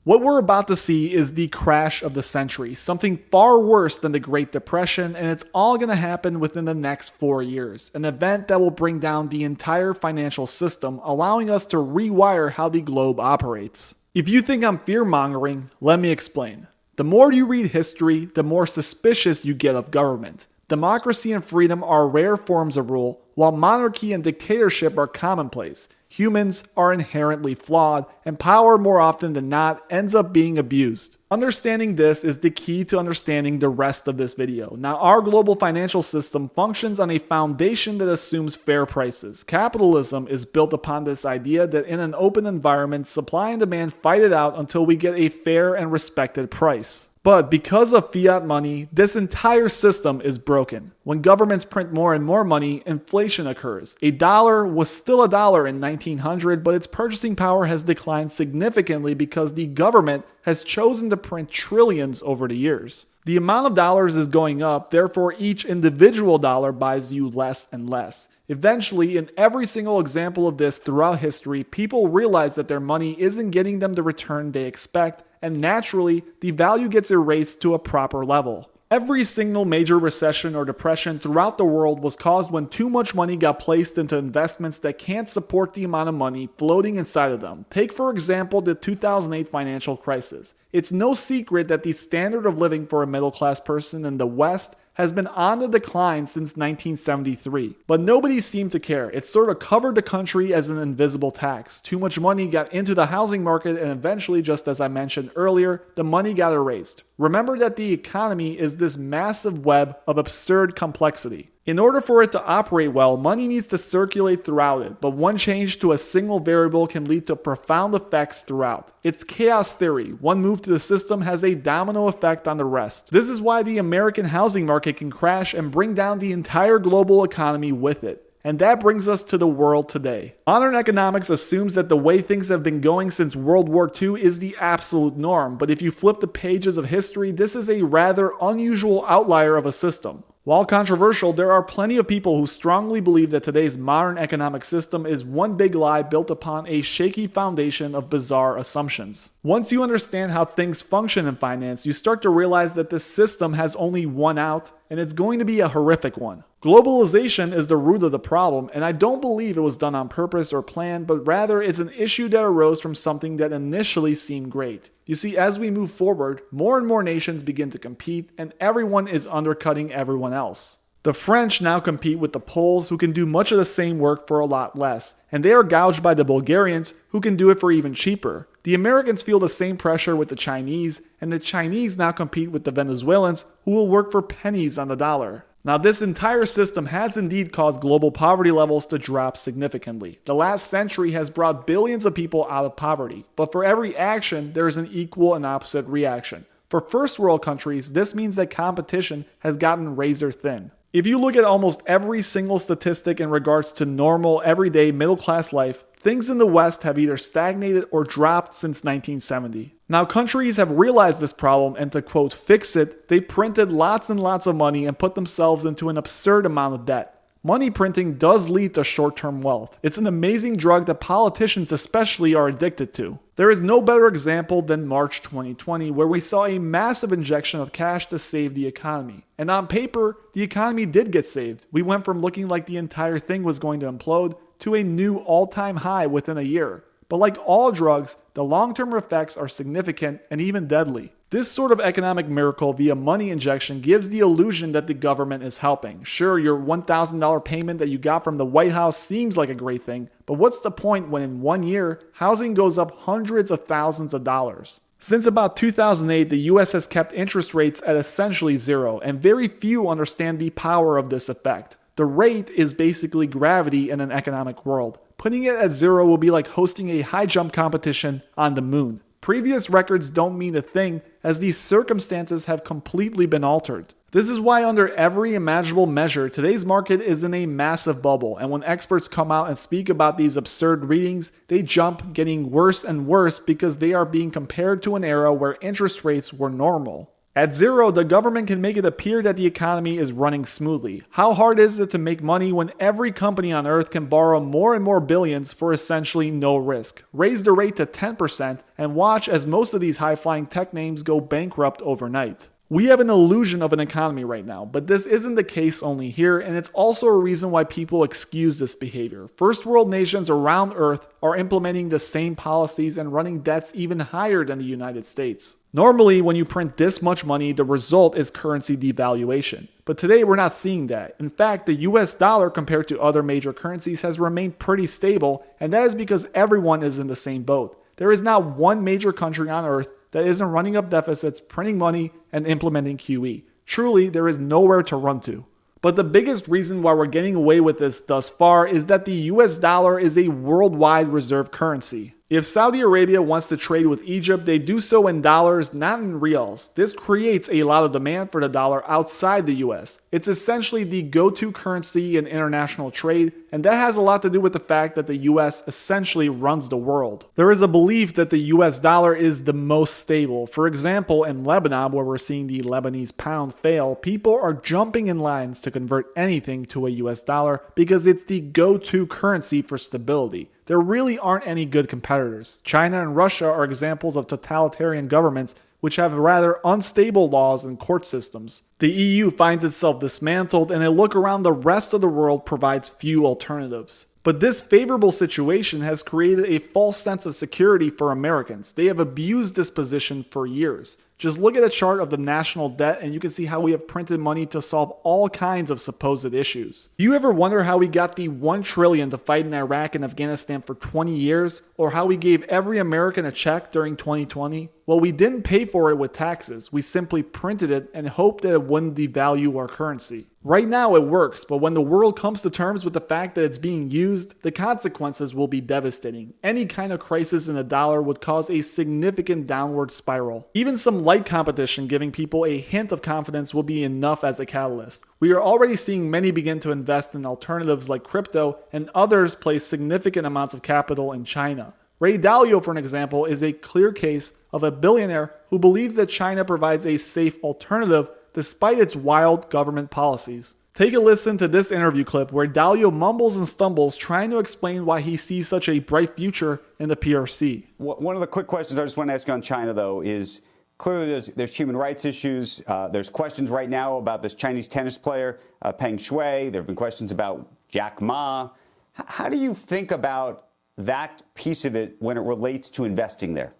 What we're about to see is the crash of the century, something far worse than the Great Depression, and it's all going to happen within the next 4 years. An event that will bring down the entire financial system, allowing us to rewire how the globe operates. If you think I'm fear-mongering, let me explain. The more you read history, the more suspicious you get of government. Democracy and freedom are rare forms of rule, while monarchy and dictatorship are commonplace. Humans are inherently flawed, and power more often than not ends up being abused. Understanding this is the key to understanding the rest of this video. Now, our global financial system functions on a foundation that assumes fair prices. Capitalism is built upon this idea that in an open environment, supply and demand fight it out until we get a fair and respected price. But because of fiat money, this entire system is broken. When governments print more and more money, inflation occurs. A dollar was still a dollar in 1900, but its purchasing power has declined significantly because the government has chosen to print trillions over the years. The amount of dollars is going up, therefore each individual dollar buys you less and less. Eventually, in every single example of this throughout history, people realize that their money isn't getting them the return they expect, and naturally, the value gets erased to a proper level. Every single major recession or depression throughout the world was caused when too much money got placed into investments that can't support the amount of money floating inside of them. Take, for example, the 2008 financial crisis. It's no secret that the standard of living for a middle-class person in the West has been on the decline since 1973. But nobody seemed to care. It sort of covered the country as an invisible tax. Too much money got into the housing market, and eventually, just as I mentioned earlier, the money got erased. Remember that the economy is this massive web of absurd complexity. In order for it to operate well, money needs to circulate throughout it, but one change to a single variable can lead to profound effects throughout. It's chaos theory. One move to the system has a domino effect on the rest. This is why the American housing market can crash and bring down the entire global economy with it. And that brings us to the world today. Modern economics assumes that the way things have been going since World War II is the absolute norm, but if you flip the pages of history, this is a rather unusual outlier of a system. While controversial, there are plenty of people who strongly believe that today's modern economic system is one big lie built upon a shaky foundation of bizarre assumptions. Once you understand how things function in finance, you start to realize that this system has only one out, and it's going to be a horrific one. Globalization is the root of the problem, and I don't believe it was done on purpose or planned, but rather it's an issue that arose from something that initially seemed great. You see, as we move forward, more and more nations begin to compete, and everyone is undercutting everyone else. The French now compete with the Poles, who can do much of the same work for a lot less, and they are gouged by the Bulgarians, who can do it for even cheaper. The Americans feel the same pressure with the Chinese, and the Chinese now compete with the Venezuelans, who will work for pennies on the dollar. Now, this entire system has indeed caused global poverty levels to drop significantly. The last century has brought billions of people out of poverty, but for every action, there is an equal and opposite reaction. For first world countries, this means that competition has gotten razor thin. If you look at almost every single statistic in regards to normal, everyday, middle-class life, things in the West have either stagnated or dropped since 1970. Now, countries have realized this problem, and to quote, fix it, they printed lots and lots of money and put themselves into an absurd amount of debt. Money printing does lead to short-term wealth. It's an amazing drug that politicians especially are addicted to. There is no better example than March 2020, where we saw a massive injection of cash to save the economy. And on paper, the economy did get saved. We went from looking like the entire thing was going to implode to a new all-time high within a year. But like all drugs, the long-term effects are significant and even deadly. This sort of economic miracle via money injection gives the illusion that the government is helping. Sure, your $1,000 payment that you got from the White House seems like a great thing, but what's the point when in 1 year, housing goes up hundreds of thousands of dollars? Since about 2008, the US has kept interest rates at essentially zero, and very few understand the power of this effect. The rate is basically gravity in an economic world. Putting it at zero will be like hosting a high jump competition on the moon. Previous records don't mean a thing, as these circumstances have completely been altered. This is why under every imaginable measure, today's market is in a massive bubble, and when experts come out and speak about these absurd readings, they jump, getting worse and worse because they are being compared to an era where interest rates were normal. At zero, the government can make it appear that the economy is running smoothly. How hard is it to make money when every company on earth can borrow more and more billions for essentially no risk? Raise the rate to 10% and watch as most of these high-flying tech names go bankrupt overnight. We have an illusion of an economy right now, but this isn't the case only here, and it's also a reason why people excuse this behavior. First world nations around Earth are implementing the same policies and running debts even higher than the United States. Normally, when you print this much money, the result is currency devaluation. But today, we're not seeing that. In fact, the US dollar compared to other major currencies has remained pretty stable, and that is because everyone is in the same boat. There is not one major country on Earth that isn't running up deficits, printing money, and implementing QE. Truly, there is nowhere to run to. But the biggest reason why we're getting away with this thus far is that the US dollar is a worldwide reserve currency. If Saudi Arabia wants to trade with Egypt, they do so in dollars, not in reals. This creates a lot of demand for the dollar outside the US. It's essentially the go-to currency in international trade, and that has a lot to do with the fact that the US essentially runs the world. There is a belief that the US dollar is the most stable. For example, in Lebanon, where we're seeing the Lebanese pound fail, people are jumping in lines to convert anything to a US dollar because it's the go-to currency for stability. There really aren't any good competitors. China and Russia are examples of totalitarian governments which have rather unstable laws and court systems. The EU finds itself dismantled, and a look around the rest of the world provides few alternatives. But this favorable situation has created a false sense of security for Americans. They have abused this position for years. Just look at a chart of the national debt and you can see how we have printed money to solve all kinds of supposed issues. Do you ever wonder how we got the $1 trillion to fight in Iraq and Afghanistan for 20 years? Or how we gave every American a check during 2020? Well, we didn't pay for it with taxes. We simply printed it and hoped that it wouldn't devalue our currency. Right now it works, but when the world comes to terms with the fact that it's being used, the consequences will be devastating. Any kind of crisis in the dollar would cause a significant downward spiral. Even some light competition giving people a hint of confidence will be enough as a catalyst. We are already seeing many begin to invest in alternatives like crypto, and others place significant amounts of capital in China. Ray Dalio, for an example, is a clear case of a billionaire who believes that China provides a safe alternative despite its wild government policies. Take a listen to this interview clip where Dalio mumbles and stumbles trying to explain why he sees such a bright future in the PRC. One of the quick questions I just want to ask you on China, though, is clearly there's human rights issues. There's questions right now about this Chinese tennis player, Peng Shuai. There have been questions about Jack Ma. How do you think about that piece of it when it relates to investing there?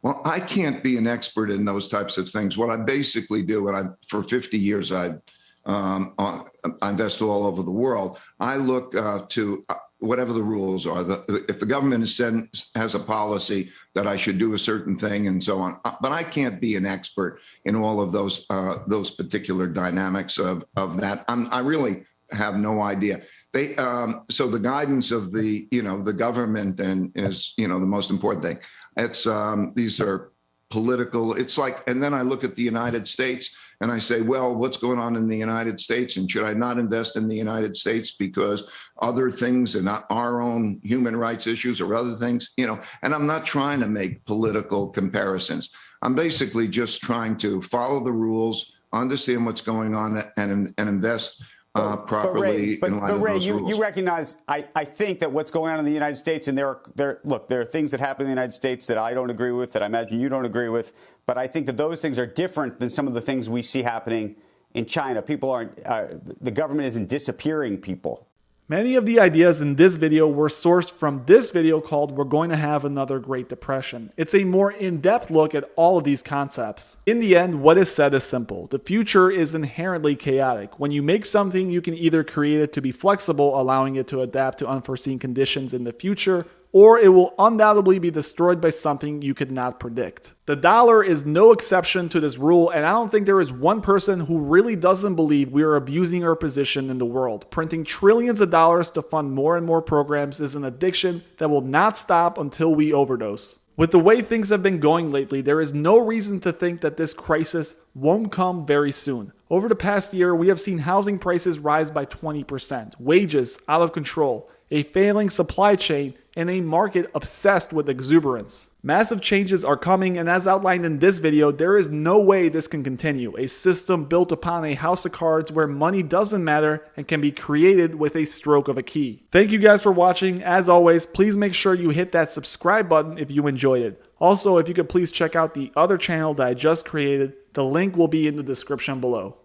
Well, I can't be an expert in those types of things. What I basically do, and for 50 years, I invest all over the world. I look to whatever the rules are. If the government has a policy that I should do a certain thing and so on, but I can't be an expert in all of those particular dynamics of that. I really have no idea. So the guidance of the government is the most important thing. It's these are political. It's like, and then I look at the United States and I say, well, what's going on in the United States, and should I not invest in the United States because other things and not our own human rights issues or other things, and I'm not trying to make political comparisons. I'm basically just trying to follow the rules, understand what's going on, and invest properly in light of those rules. You recognize, I think, that what's going on in the United States, and there are things that happen in the United States that I don't agree with, that I imagine you don't agree with, but I think that those things are different than some of the things we see happening in China. People aren't, the government isn't disappearing people. Many of the ideas in this video were sourced from this video called We're Going to Have Another Great Depression. It's a more in-depth look at all of these concepts. In the end, what is said is simple. The future is inherently chaotic. When you make something, you can either create it to be flexible, allowing it to adapt to unforeseen conditions in the future, or it will undoubtedly be destroyed by something you could not predict. The dollar is no exception to this rule, and I don't think there is one person who really doesn't believe we are abusing our position in the world. Printing trillions of dollars to fund more and more programs is an addiction that will not stop until we overdose. With the way things have been going lately, there is no reason to think that this crisis won't come very soon. Over the past year, we have seen housing prices rise by 20%, wages out of control, a failing supply chain, and a market obsessed with exuberance. Massive changes are coming, and as outlined in this video, there is no way this can continue. A system built upon a house of cards where money doesn't matter and can be created with a stroke of a key. Thank you guys for watching. As always, please make sure you hit that subscribe button if you enjoyed it. Also, if you could please check out the other channel that I just created, the link will be in the description below.